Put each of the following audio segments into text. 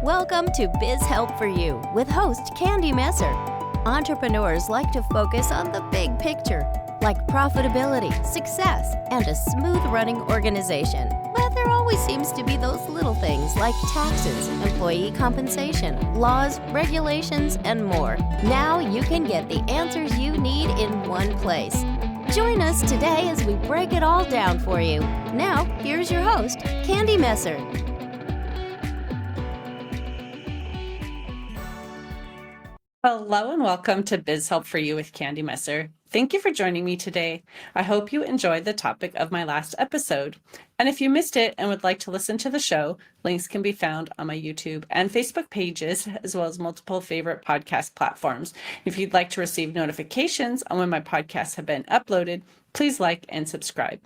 Welcome to Biz Help for You with host Candy Messer. Entrepreneurs like to focus on the big picture, like profitability, success, and a smooth-running organization. But there always seems to be those little things like taxes, employee compensation, laws, regulations, and more. Now you can get the answers you need in one place. Join us today as we break it all down for you. Now, here's your host, Candy Messer. Hello and welcome to Biz Help for You with Candy Messer. Thank you for joining me today. I hope you enjoyed the topic of my last episode. And if you missed it and would like to listen to the show, links can be found on my YouTube and Facebook pages, as well as multiple favorite podcast platforms. If you'd like to receive notifications on when my podcasts have been uploaded, please like and subscribe.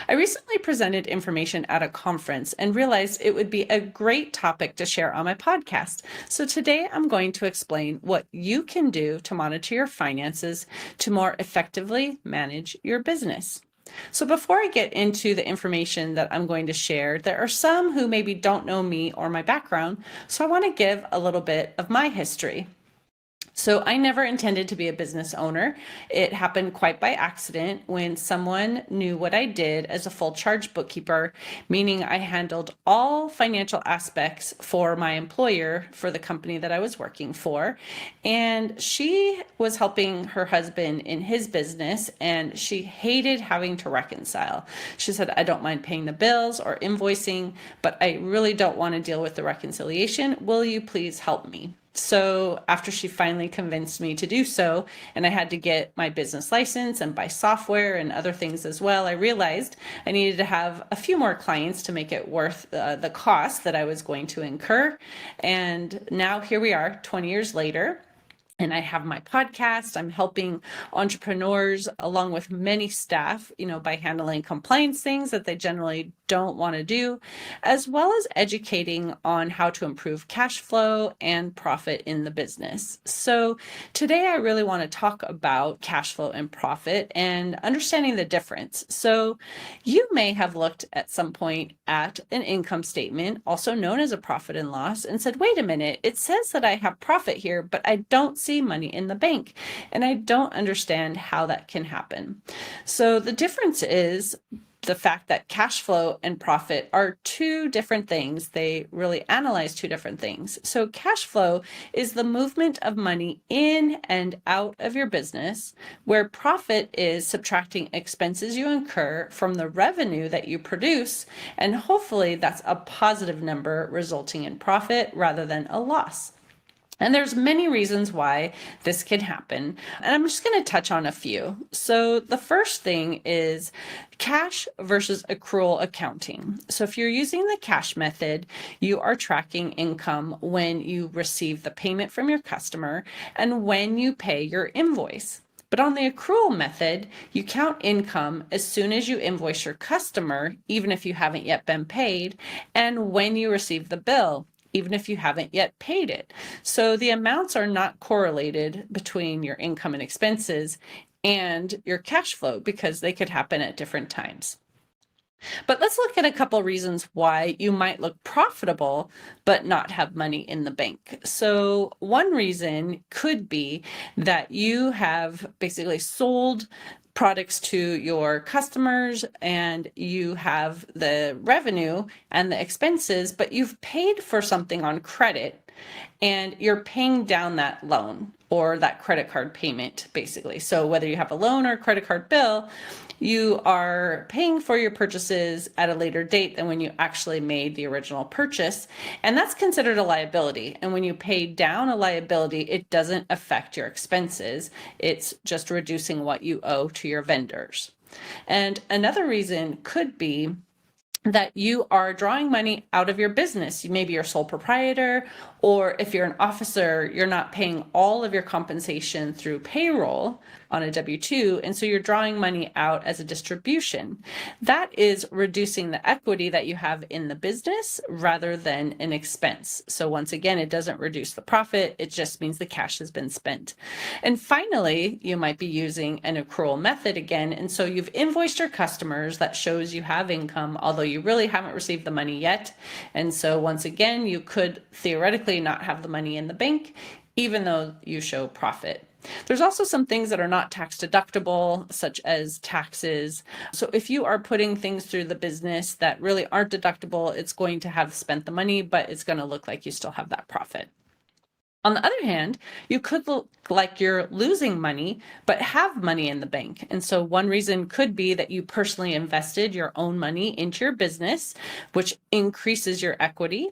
I recently presented information at a conference and realized it would be a great topic to share on my podcast. So today I'm going to explain what you can do to monitor your finances to more effectively manage your business. So before I get into the information that I'm going to share, there are some who maybe don't know me or my background, so I want to give a little bit of my history. So I never intended to be a business owner. It happened quite by accident when someone knew what I did as a full charge bookkeeper, meaning I handled all financial aspects for my employer for the company that I was working for. And she was helping her husband in his business, and she hated having to reconcile. She said, "I don't mind paying the bills or invoicing, but I really don't want to deal with the reconciliation. Will you please help me?" So after she finally convinced me to do so, and I had to get my business license and buy software and other things as well, I realized I needed to have a few more clients to make it worth the cost that I was going to incur. And now here we are 20 years later. And I have my podcast. I'm helping entrepreneurs along with many staff, by handling compliance things that they generally don't want to do, as well as educating on how to improve cash flow and profit in the business. So today I really want to talk about cash flow and profit and understanding the difference. So you may have looked at some point at an income statement, also known as a profit and loss, and said, wait a minute, it says that I have profit here, but I don't see money in the bank, and I don't understand how that can happen. So the difference is the fact that cash flow and profit are two different things. They really analyze two different things. So cash flow is the movement of money in and out of your business, where profit is subtracting expenses you incur from the revenue that you produce, and hopefully that's a positive number resulting in profit rather than a loss. And there's many reasons why this can happen, and I'm just going to touch on a few. So the first thing is cash versus accrual accounting. So if you're using the cash method, you are tracking income when you receive the payment from your customer and when you pay your invoice. But on the accrual method, you count income as soon as you invoice your customer, even if you haven't yet been paid, and when you receive the bill, even if you haven't yet paid it. So the amounts are not correlated between your income and expenses and your cash flow because they could happen at different times. But let's look at a couple reasons why you might look profitable but not have money in the bank. So one reason could be that you have basically sold products to your customers and you have the revenue and the expenses, but you've paid for something on credit and you're paying down that loan or that credit card payment, basically. So whether you have a loan or a credit card bill, you are paying for your purchases at a later date than when you actually made the original purchase. And that's considered a liability. And when you pay down a liability, it doesn't affect your expenses. It's just reducing what you owe to your vendors. And another reason could be that you are drawing money out of your business. Maybe you're a sole proprietor Or if you're an officer, you're not paying all of your compensation through payroll on a W-2, and so you're drawing money out as a distribution. That is reducing the equity that you have in the business rather than an expense. So once again, it doesn't reduce the profit, it just means the cash has been spent. And finally, you might be using an accrual method again, and so you've invoiced your customers, that shows you have income, although you really haven't received the money yet. And so once again, you could theoretically not have the money in the bank, even though you show profit. There's also some things that are not tax deductible, such as taxes. So if you are putting things through the business that really aren't deductible, it's going to have spent the money, but it's going to look like you still have that profit. On the other hand, you could look like you're losing money, but have money in the bank. And so one reason could be that you personally invested your own money into your business, which increases your equity.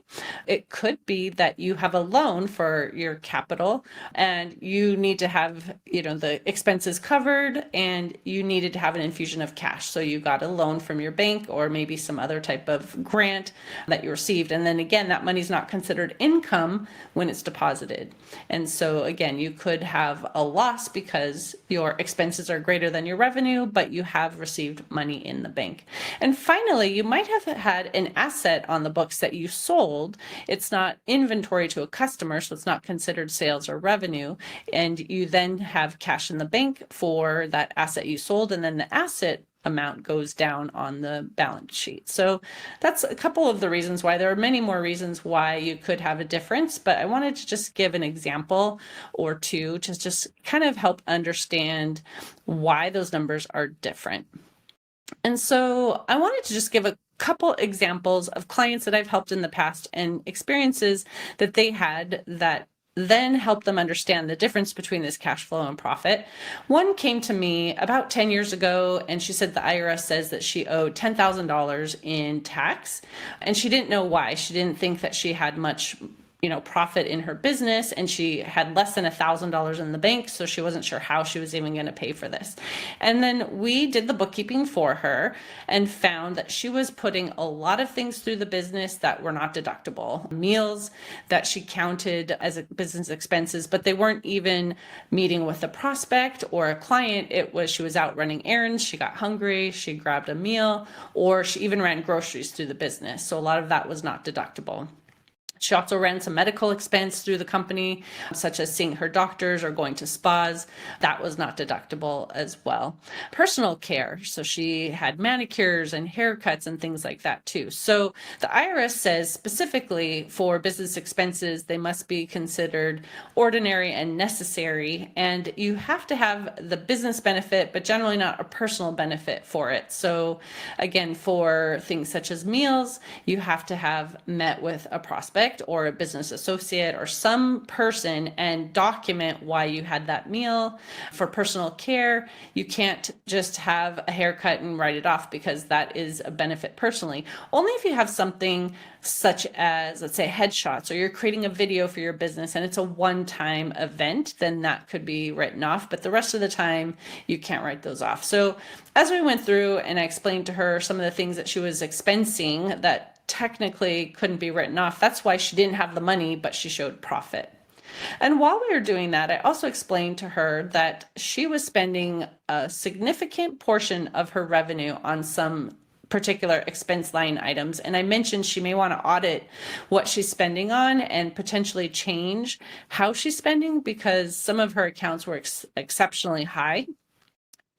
It could be that you have a loan for your capital and you need to have, the expenses covered, and you needed to have an infusion of cash. So you got a loan from your bank or maybe some other type of grant that you received. And then again, that money's not considered income when it's deposited. And so again, you could have a loss because your expenses are greater than your revenue, but you have received money in the bank. And finally, you might have had an asset on the books that you sold. It's not inventory to a customer, so it's not considered sales or revenue. And you then have cash in the bank for that asset you sold, and then the asset amount goes down on the balance sheet. So that's a couple of the reasons why. There are many more reasons why you could have a difference, but I wanted to just give an example or two to just kind of help understand why those numbers are different. And so I wanted to just give a couple examples of clients that I've helped in the past and experiences that they had that then help them understand the difference between this cash flow and profit. One came to me about 10 years ago, and she said the IRS says that she owed $10,000 in tax, and she didn't know why. She didn't think that she had much profit in her business, and she had less than $1,000 in the bank, so she wasn't sure how she was even going to pay for this. And then we did the bookkeeping for her and found that she was putting a lot of things through the business that were not deductible. Meals that she counted as business expenses, but they weren't even meeting with a prospect or a client. It was she was out running errands, she got hungry, she grabbed a meal, or she even ran groceries through the business. So a lot of that was not deductible. She also ran some medical expense through the company, such as seeing her doctors or going to spas. That was not deductible as well. Personal care. So she had manicures and haircuts and things like that too. So the IRS says specifically for business expenses, they must be considered ordinary and necessary. And you have to have the business benefit, but generally not a personal benefit for it. So again, for things such as meals, you have to have met with a prospect or a business associate or some person and document why you had that meal. For personal care, you can't just have a haircut and write it off because that is a benefit personally. Only if you have something such as, let's say, headshots, or you're creating a video for your business and it's a one-time event, then that could be written off. But the rest of the time, you can't write those off. So as we went through and I explained to her some of the things that she was expensing that technically couldn't be written off, that's why she didn't have the money, but she showed profit. And while we were doing that, I also explained to her that she was spending a significant portion of her revenue on some particular expense line items. And I mentioned she may want to audit what she's spending on and potentially change how she's spending, because some of her accounts were exceptionally high.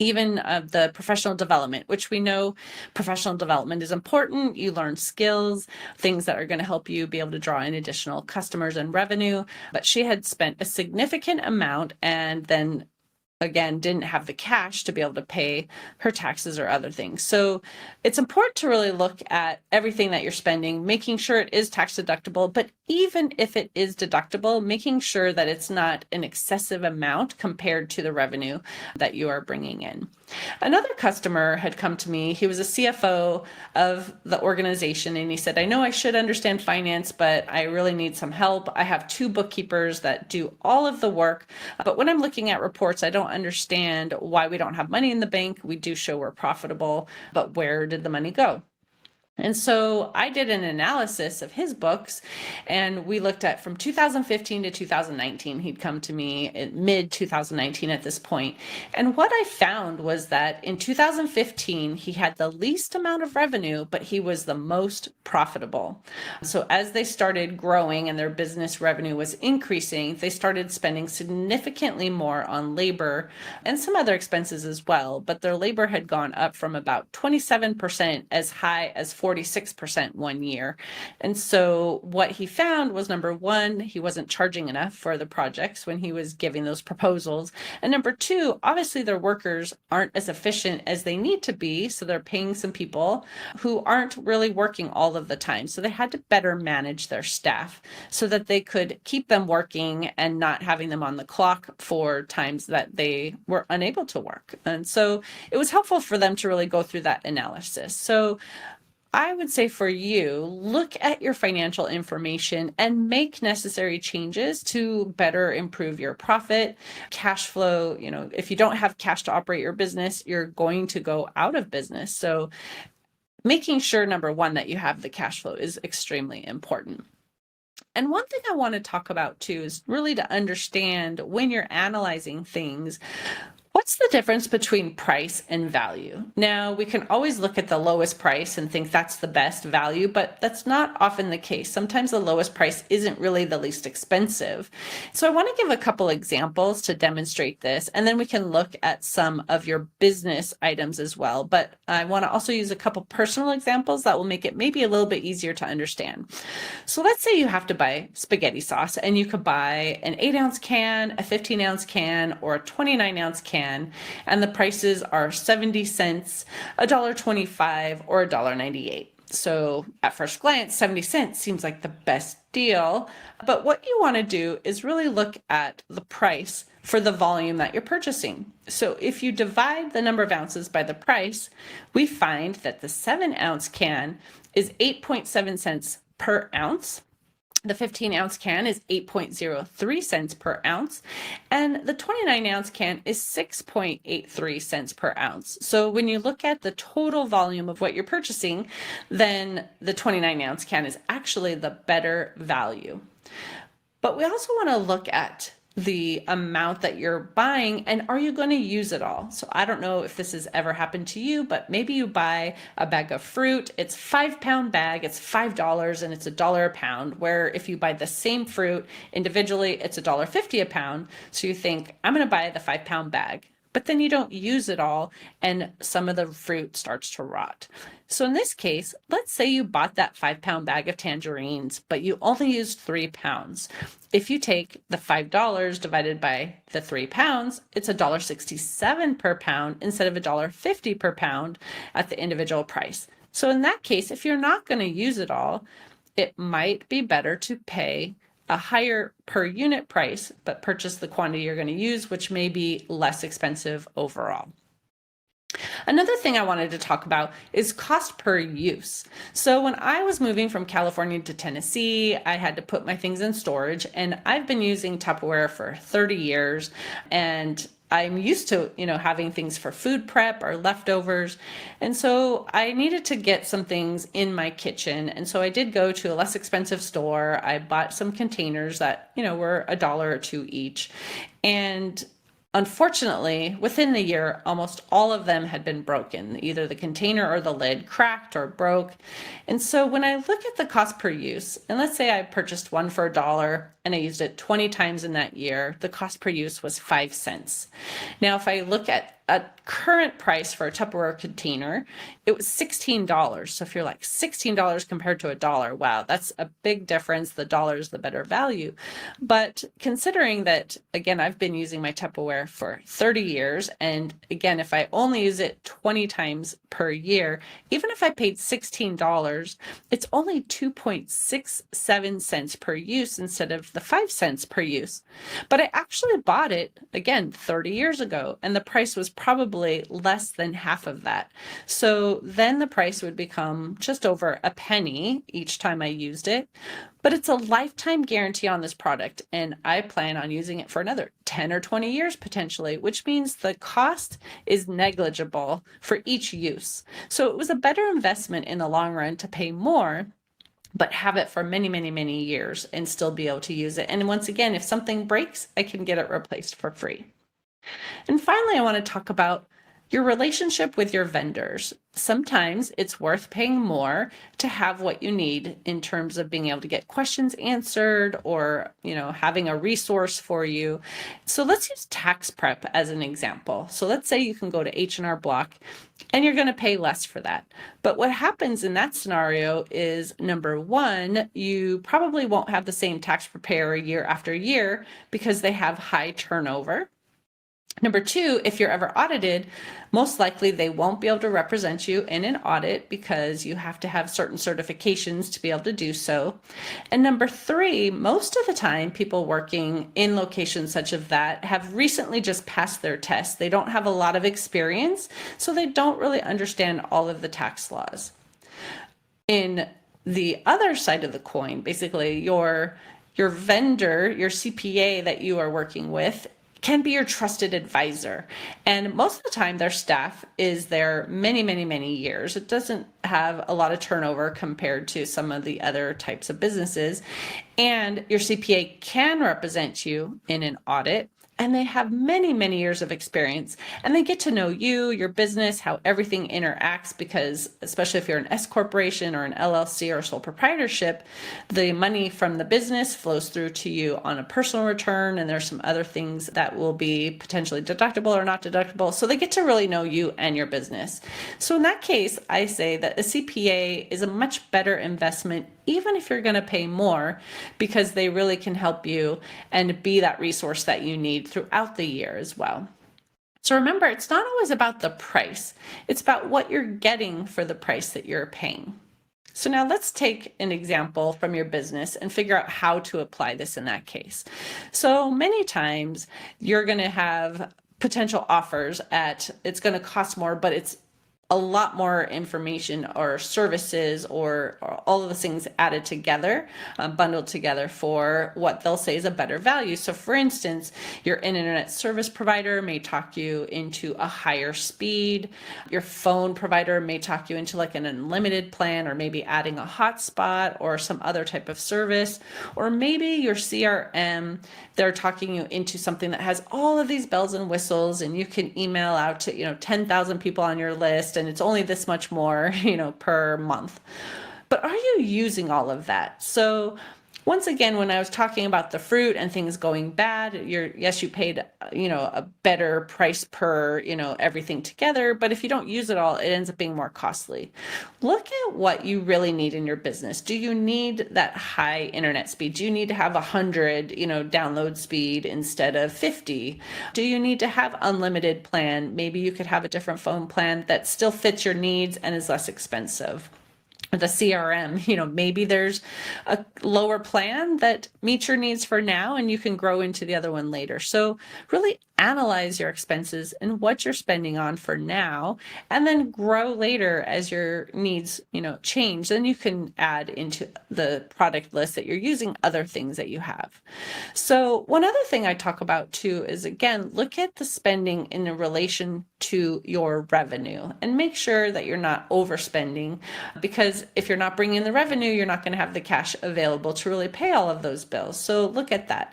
Even the professional development, which we know professional development is important. You learn skills, things that are going to help you be able to draw in additional customers and revenue. But she had spent a significant amount and then again, didn't have the cash to be able to pay her taxes or other things. So it's important to really look at everything that you're spending, making sure it is tax deductible, but even if it is deductible, making sure that it's not an excessive amount compared to the revenue that you are bringing in. Another customer had come to me. He was a CFO of the organization, and he said, I know I should understand finance, but I really need some help. I have 2 bookkeepers that do all of the work, but when I'm looking at reports, I don't understand why we don't have money in the bank. We do show we're profitable, but where did the money go? And so I did an analysis of his books, and we looked at from 2015 to 2019. He'd come to me in mid 2019 at this point. And what I found was that in 2015, he had the least amount of revenue, but he was the most profitable. So as they started growing and their business revenue was increasing, they started spending significantly more on labor and some other expenses as well. But their labor had gone up from about 27% as high as 46% one year. And so what he found was, number one, he wasn't charging enough for the projects when he was giving those proposals. And number two, obviously their workers aren't as efficient as they need to be. So they're paying some people who aren't really working all of the time. So they had to better manage their staff so that they could keep them working and not having them on the clock for times that they were unable to work. And so it was helpful for them to really go through that analysis. So I would say for you, look at your financial information and make necessary changes to better improve your profit, cash flow. If you don't have cash to operate your business, you're going to go out of business. So making sure, number one, that you have the cash flow is extremely important. And one thing I want to talk about too is really to understand when you're analyzing things, what's the difference between price and value? Now, we can always look at the lowest price and think that's the best value, but that's not often the case. Sometimes the lowest price isn't really the least expensive. So I want to give a couple examples to demonstrate this, and then we can look at some of your business items as well. But I want to also use a couple personal examples that will make it maybe a little bit easier to understand. So let's say you have to buy spaghetti sauce, and you could buy an 8-ounce can, a 15-ounce can, or a 29-ounce can. And the prices are 70 cents, $1.25, or $1.98. So at first glance, 70 cents seems like the best deal. But what you want to do is really look at the price for the volume that you're purchasing. So if you divide the number of ounces by the price, we find that the 7-ounce can is 8.7 cents per ounce. The 15-ounce can is 8.03 cents per ounce, and the 29-ounce can is 6.83 cents per ounce. So when you look at the total volume of what you're purchasing, then the 29-ounce can is actually the better value. But we also want to look at the amount that you're buying, and are you going to use it all? So I don't know if this has ever happened to you, but maybe you buy a bag of fruit. It's 5-pound bag, it's $5, and it's $1 a pound, where if you buy the same fruit individually, it's $1.50 a pound. So you think, I'm going to buy the 5-pound bag, but then you don't use it all, and some of the fruit starts to rot. So in this case, let's say you bought that 5-pound bag of tangerines, but you only used 3 pounds. If you take the $5 divided by the 3 pounds, it's $1.67 per pound instead of $1.50 per pound at the individual price. So in that case, if you're not going to use it all, it might be better to pay a higher per unit price, but purchase the quantity you're going to use, which may be less expensive overall. Another thing I wanted to talk about is cost per use. So when I was moving from California to Tennessee, I had to put my things in storage, and I've been using Tupperware for 30 years, and I'm used to, having things for food prep or leftovers. And so I needed to get some things in my kitchen. And so I did go to a less expensive store. I bought some containers that, were $1 or $2 each. And unfortunately, within the year, almost all of them had been broken. Either the container or the lid cracked or broke. And so when I look at the cost per use, and let's say I purchased one for $1 and I used it 20 times in that year, the cost per use was 5 cents. Now, if I look at a current price for a Tupperware container, it was $16. So if you're like $16 compared to $1, wow, that's a big difference. The dollar is the better value. But considering that, again, I've been using my Tupperware for 30 years, and again, if I only use it 20 times per year, even if I paid $16, it's only 2.67 cents per use instead of of the 5 cents per use. But I actually bought it again 30 years ago, and the price was probably less than half of that. So then the price would become just over a penny each time I used it. But it's a lifetime guarantee on this product, and I plan on using it for another 10 or 20 years potentially, which means the cost is negligible for each use. So it was a better investment in the long run to pay more, but have it for many, many, many years and still be able to use it. And once again, if something breaks, I can get it replaced for free. And finally, I want to talk about your relationship with your vendors. Sometimes it's worth paying more to have what you need in terms of being able to get questions answered or, having a resource for you. So let's use tax prep as an example. So let's say you can go to H&R Block and you're going to pay less for that. But what happens in that scenario is, number one, you probably won't have the same tax preparer year after year because they have high turnover. Number two, if you're ever audited, most likely they won't be able to represent you in an audit because you have to have certain certifications to be able to do so. And number three, most of the time people working in locations such as that have recently just passed their tests. They don't have a lot of experience, so they don't really understand all of the tax laws. In the other side of the coin, basically your vendor, your CPA that you are working with, can be your trusted advisor. And most of the time their staff is there many, many, many years. It doesn't have a lot of turnover compared to some of the other types of businesses. And your CPA can represent you in an audit. And they have many, many years of experience, and they get to know you, your business, how everything interacts, because especially if you're an S corporation or an LLC or sole proprietorship, the money from the business flows through to you on a personal return, and there's some other things that will be potentially deductible or not deductible. So they get to really know you and your business. So in that case, I say that a CPA is a much better investment, even if you're going to pay more, because they really can help you and be that resource that you need throughout the year as well. So remember, it's not always about the price. It's about what you're getting for the price that you're paying. So now let's take an example from your business and figure out how to apply this in that case. So many times you're going to have potential offers it's going to cost more, but it's a lot more information or services or all of the things added together, bundled together for what they'll say is a better value. So for instance, your internet service provider may talk you into a higher speed. Your phone provider may talk you into like an unlimited plan, or maybe adding a hotspot or some other type of service. Or maybe your CRM, they're talking you into something that has all of these bells and whistles, and you can email out to 10,000 people on your list, and it's only this much more, per month. But are you using all of that? So once again, when I was talking about the fruit and things going bad, you paid, a better price per, everything together. But if you don't use it all, it ends up being more costly. Look at what you really need in your business. Do you need that high internet speed? Do you need to have 100, download speed instead of 50? Do you need to have unlimited plan? Maybe you could have a different phone plan that still fits your needs and is less expensive. The CRM, maybe there's a lower plan that meets your needs for now, and you can grow into the other one later. So really analyze your expenses and what you're spending on for now, and then grow later as your needs, change. Then you can add into the product list that you're using other things that you have. So one other thing I talk about too is, again, look at the spending in relation to your revenue and make sure that you're not overspending, because if you're not bringing in the revenue, you're not going to have the cash available to really pay all of those bills. So look at that.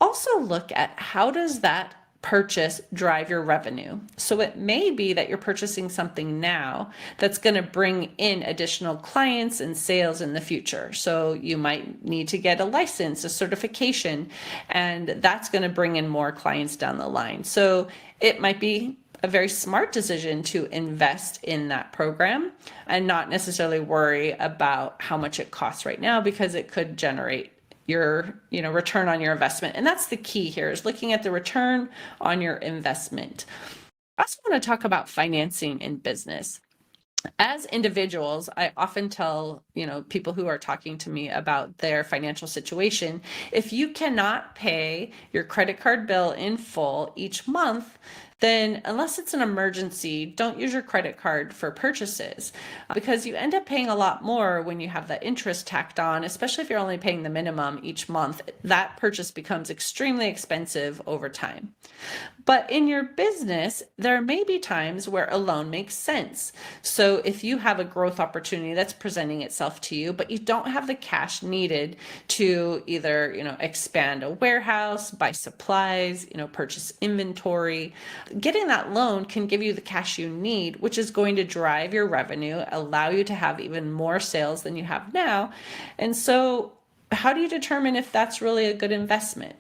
Also look at how does that purchase drive your revenue. So it may be that you're purchasing something now that's going to bring in additional clients and sales in the future. So you might need to get a license, a certification, and that's going to bring in more clients down the line. So it might be a very smart decision to invest in that program and not necessarily worry about how much it costs right now, because it could generate your return on your investment. And that's the key here, is looking at the return on your investment. I also want to talk about financing in business. As individuals, I often tell, people who are talking to me about their financial situation, if you cannot pay your credit card bill in full each month, then unless it's an emergency, don't use your credit card for purchases because you end up paying a lot more when you have that interest tacked on, especially if you're only paying the minimum each month. That purchase becomes extremely expensive over time. But in your business, there may be times where a loan makes sense. So if you have a growth opportunity that's presenting itself to you, but you don't have the cash needed to either, expand a warehouse, buy supplies, purchase inventory, getting that loan can give you the cash you need, which is going to drive your revenue, allow you to have even more sales than you have now. And so how do you determine if that's really a good investment?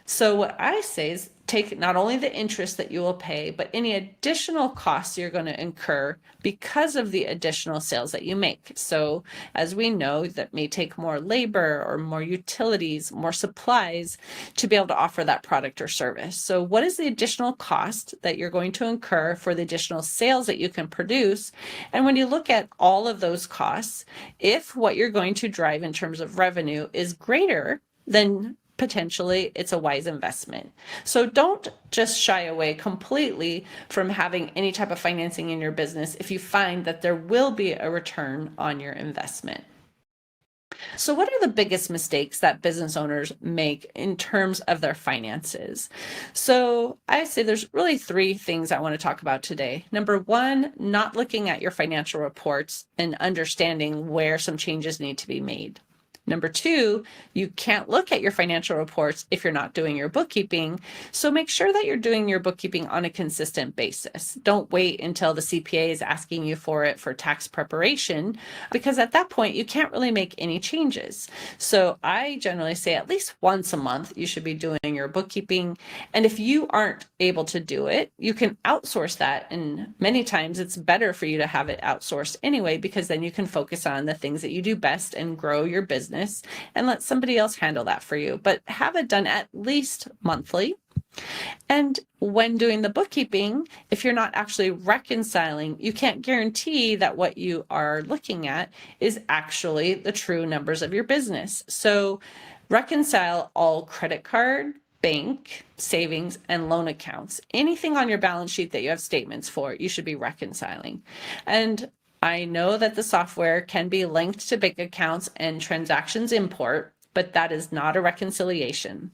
So what I say is take not only the interest that you will pay, but any additional costs you're going to incur because of the additional sales that you make. So as we know, that may take more labor or more utilities, more supplies to be able to offer that product or service. So what is the additional cost that you're going to incur for the additional sales that you can produce? And when you look at all of those costs, if what you're going to drive in terms of revenue is greater, then potentially it's a wise investment. So don't just shy away completely from having any type of financing in your business if you find that there will be a return on your investment. So what are the biggest mistakes that business owners make in terms of their finances? So I say there's really three things I want to talk about today. Number one, not looking at your financial reports and understanding where some changes need to be made. Number two, you can't look at your financial reports if you're not doing your bookkeeping. So make sure that you're doing your bookkeeping on a consistent basis. Don't wait until the CPA is asking you for it for tax preparation, because at that point you can't really make any changes. So I generally say at least once a month you should be doing your bookkeeping. And if you aren't able to do it, you can outsource that. And many times it's better for you to have it outsourced anyway, because then you can focus on the things that you do best and grow your business and let somebody else handle that for you. But have it done at least monthly. And when doing the bookkeeping, if you're not actually reconciling, you can't guarantee that what you are looking at is actually the true numbers of your business. So reconcile all credit card, bank, savings, and loan accounts. Anything on your balance sheet that you have statements for, you should be reconciling. And I know that the software can be linked to bank accounts and transactions import, but that is not a reconciliation.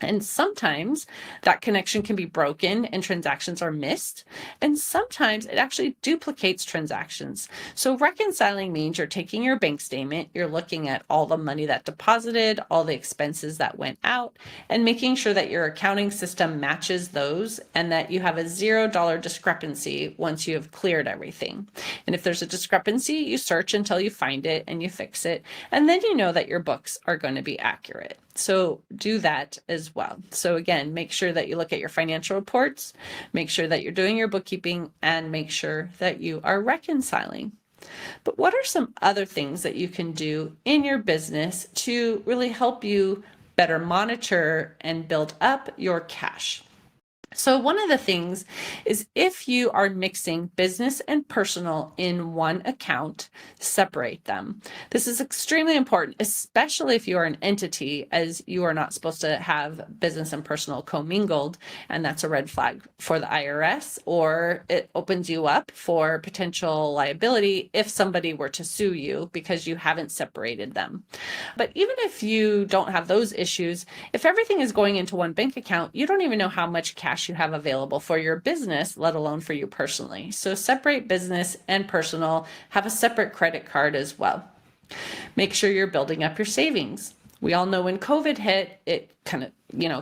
And sometimes that connection can be broken and transactions are missed. And sometimes it actually duplicates transactions. So reconciling means you're taking your bank statement, you're looking at all the money that deposited, all the expenses that went out, and making sure that your accounting system matches those and that you have a $0 discrepancy once you have cleared everything. And if there's a discrepancy, you search until you find it and you fix it. And then you know that your books are going to be accurate. So do that as well. So again, make sure that you look at your financial reports, make sure that you're doing your bookkeeping, and make sure that you are reconciling. But what are some other things that you can do in your business to really help you better monitor and build up your cash? So one of the things is if you are mixing business and personal in one account, separate them. This is extremely important, especially if you are an entity, as you are not supposed to have business and personal commingled, and that's a red flag for the IRS, or it opens you up for potential liability if somebody were to sue you because you haven't separated them. But even if you don't have those issues, if everything is going into one bank account, you don't even know how much cash you have available for your business, let alone for you personally. So separate business and personal, have a separate credit card as well. Make sure you're building up your savings. We all know when COVID hit, it kind of,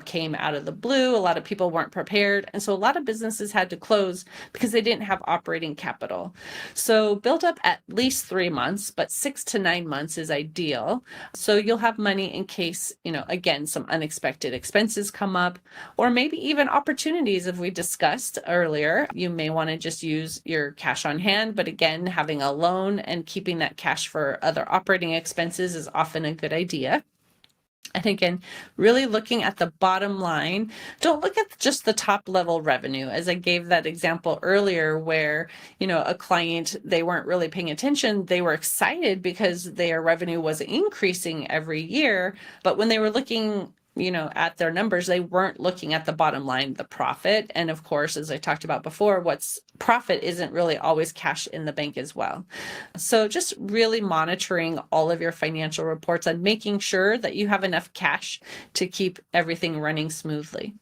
came out of the blue. A lot of people weren't prepared. And so a lot of businesses had to close because they didn't have operating capital. So build up at least 3 months, but 6 to 9 months is ideal. So you'll have money in case, again, some unexpected expenses come up, or maybe even opportunities, as we discussed earlier. You may want to just use your cash on hand, but again, having a loan and keeping that cash for other operating expenses is often a good idea. And again, really looking at the bottom line. Don't look at just the top level revenue. As I gave that example earlier where, a client, they weren't really paying attention. They were excited because their revenue was increasing every year. But when they were looking at their numbers, they weren't looking at the bottom line, the profit. And of course, as I talked about before, what's profit isn't really always cash in the bank as well. So just really monitoring all of your financial reports and making sure that you have enough cash to keep everything running smoothly.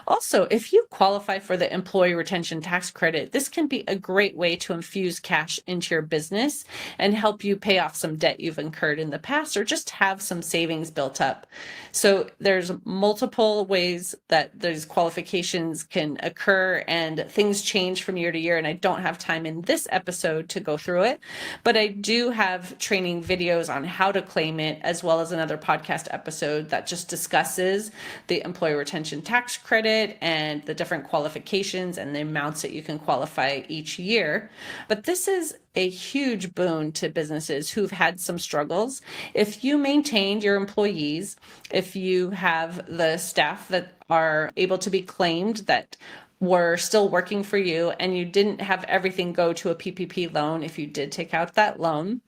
Also, if you qualify for the Employee Retention Tax Credit, this can be a great way to infuse cash into your business and help you pay off some debt you've incurred in the past or just have some savings built up. So there's multiple ways that those qualifications can occur and things change from year to year. And I don't have time in this episode to go through it, but I do have training videos on how to claim it, as well as another podcast episode that just discusses the Employee Retention Tax Credit and the different qualifications and the amounts that you can qualify each year. But this is a huge boon to businesses who've had some struggles. If you maintained your employees, if you have the staff that are able to be claimed that were still working for you, and you didn't have everything go to a PPP loan, if you did take out that loan,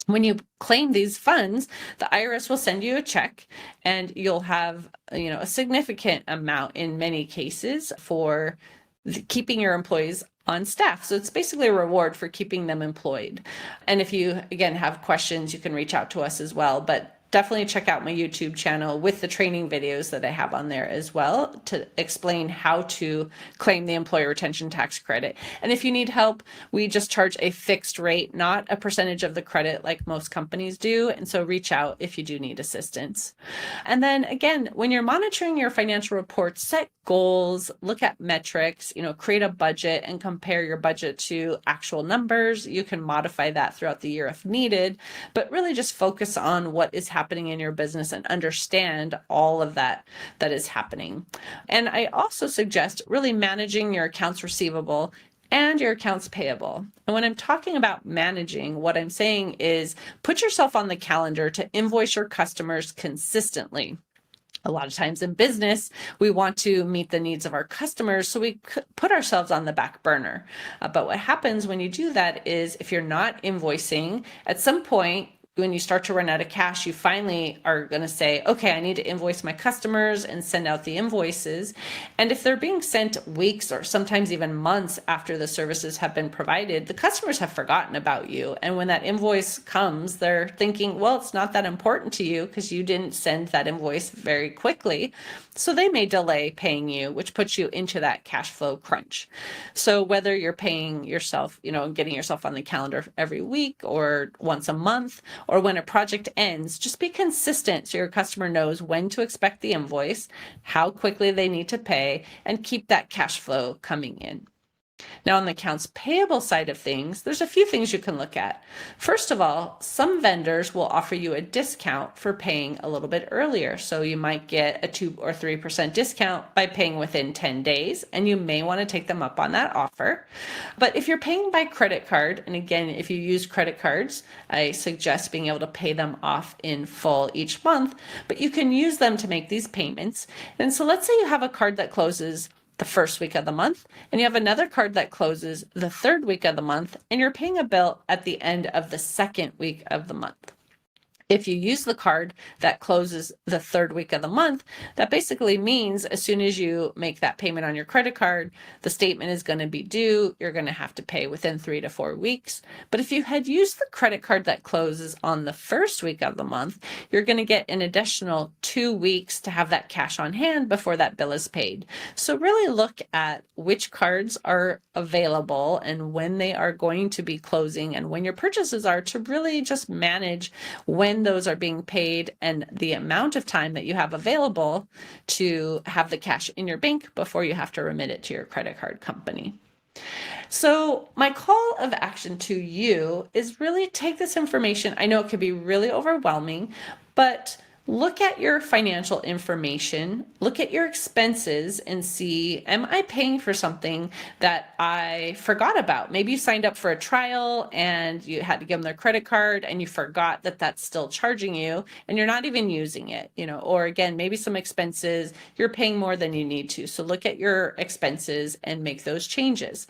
when you claim these funds, the IRS will send you a check and you'll have, a significant amount in many cases for keeping your employees on staff. So it's basically a reward for keeping them employed. And if you, again, have questions, you can reach out to us as well. But definitely check out my YouTube channel with the training videos that I have on there as well to explain how to claim the Employee Retention Tax Credit. And if you need help, we just charge a fixed rate, not a percentage of the credit like most companies do. And so reach out if you do need assistance. And then again, when you're monitoring your financial reports, set goals, look at metrics, create a budget and compare your budget to actual numbers. You can modify that throughout the year if needed, but really just focus on what is happening in your business and understand all of that is happening. And I also suggest really managing your accounts receivable and your accounts payable. And when I'm talking about managing, what I'm saying is put yourself on the calendar to invoice your customers consistently. A lot of times in business, we want to meet the needs of our customers, so we put ourselves on the back burner. But what happens when you do that is if you're not invoicing, at some point, when you start to run out of cash, you finally are going to say, okay, I need to invoice my customers and send out the invoices. And if they're being sent weeks or sometimes even months after the services have been provided, the customers have forgotten about you. And when that invoice comes, they're thinking, well, it's not that important to you because you didn't send that invoice very quickly. So they may delay paying you, which puts you into that cash flow crunch. So whether you're paying yourself, getting yourself on the calendar every week or once a month, or when a project ends, just be consistent so your customer knows when to expect the invoice, how quickly they need to pay, and keep that cash flow coming in. Now, on the accounts payable side of things, there's a few things you can look at. First of all, some vendors will offer you a discount for paying a little bit earlier. So you might get a 2 or 3% discount by paying within 10 days, and you may want to take them up on that offer. But if you're paying by credit card, and again, if you use credit cards, I suggest being able to pay them off in full each month, but you can use them to make these payments. And so let's say you have a card that closes the first week of the month, and you have another card that closes the third week of the month, and you're paying a bill at the end of the second week of the month. If you use the card that closes the third week of the month, that basically means as soon as you make that payment on your credit card, the statement is going to be due. You're going to have to pay within 3 to 4 weeks. But if you had used the credit card that closes on the first week of the month, you're going to get an additional 2 weeks to have that cash on hand before that bill is paid. So really look at which cards are available and when they are going to be closing and when your purchases are, to really just manage when those are being paid and the amount of time that you have available to have the cash in your bank before you have to remit it to your credit card company. So my call of action to you is really take this information. I know it could be really overwhelming, but look at your financial information, look at your expenses and see, am I paying for something that I forgot about? Maybe you signed up for a trial and you had to give them their credit card and you forgot that that's still charging you and you're not even using it, or again, maybe some expenses, you're paying more than you need to. So look at your expenses and make those changes.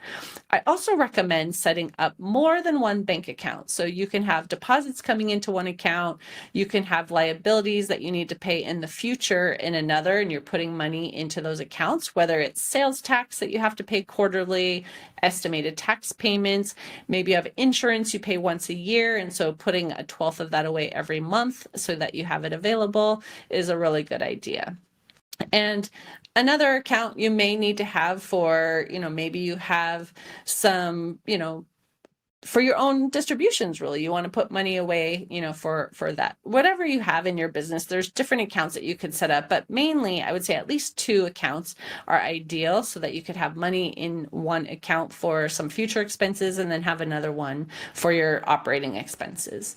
I also recommend setting up more than one bank account. So you can have deposits coming into one account, you can have liabilities that you need to pay in the future in another, and you're putting money into those accounts, whether it's sales tax that you have to pay quarterly, estimated tax payments, maybe you have insurance you pay once a year, and so putting 1/12 of that away every month so that you have it available is a really good idea. And another account you may need to have for, maybe you have some, for your own distributions, really. You want to put money away, for that. Whatever you have in your business, there's different accounts that you can set up, but mainly I would say at least 2 accounts are ideal so that you could have money in one account for some future expenses and then have another one for your operating expenses.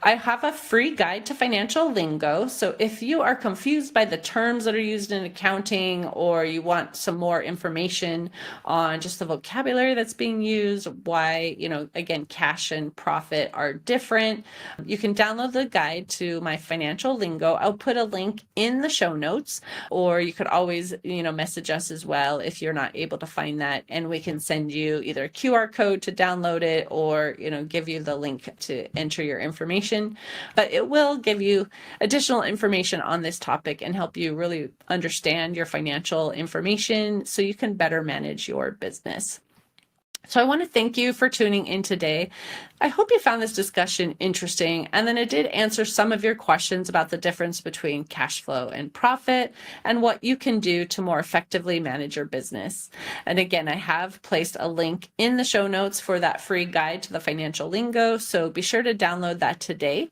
I have a free guide to financial lingo. So if you are confused by the terms that are used in accounting, or you want some more information on just the vocabulary that's being used, why, again, cash and profit are different, you can download the guide to my financial lingo. I'll put a link in the show notes, or you could always, message us as well if you're not able to find that, and we can send you either a QR code to download it or, give you the link to enter your information. But it will give you additional information on this topic and help you really understand your financial information so you can better manage your business. So I want to thank you for tuning in today. I hope you found this discussion interesting, and then it did answer some of your questions about the difference between cash flow and profit and what you can do to more effectively manage your business. And again, I have placed a link in the show notes for that free guide to the financial lingo, so be sure to download that today.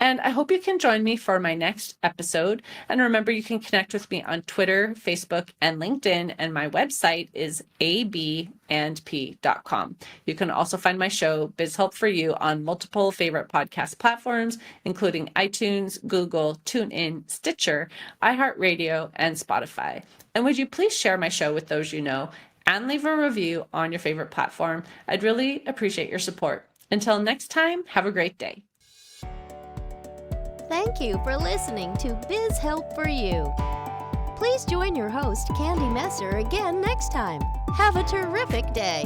And I hope you can join me for my next episode. And remember, you can connect with me on Twitter, Facebook, and LinkedIn, and my website is abandp.com. You can also find my show, Biz Help for You, on multiple favorite podcast platforms, including iTunes, Google, TuneIn, Stitcher, iHeartRadio, and Spotify. And would you please share my show with those you know and leave a review on your favorite platform? I'd really appreciate your support. Until next time, have a great day. Thank you for listening to Biz Help for You. Please join your host, Candy Messer, again next time. Have a terrific day.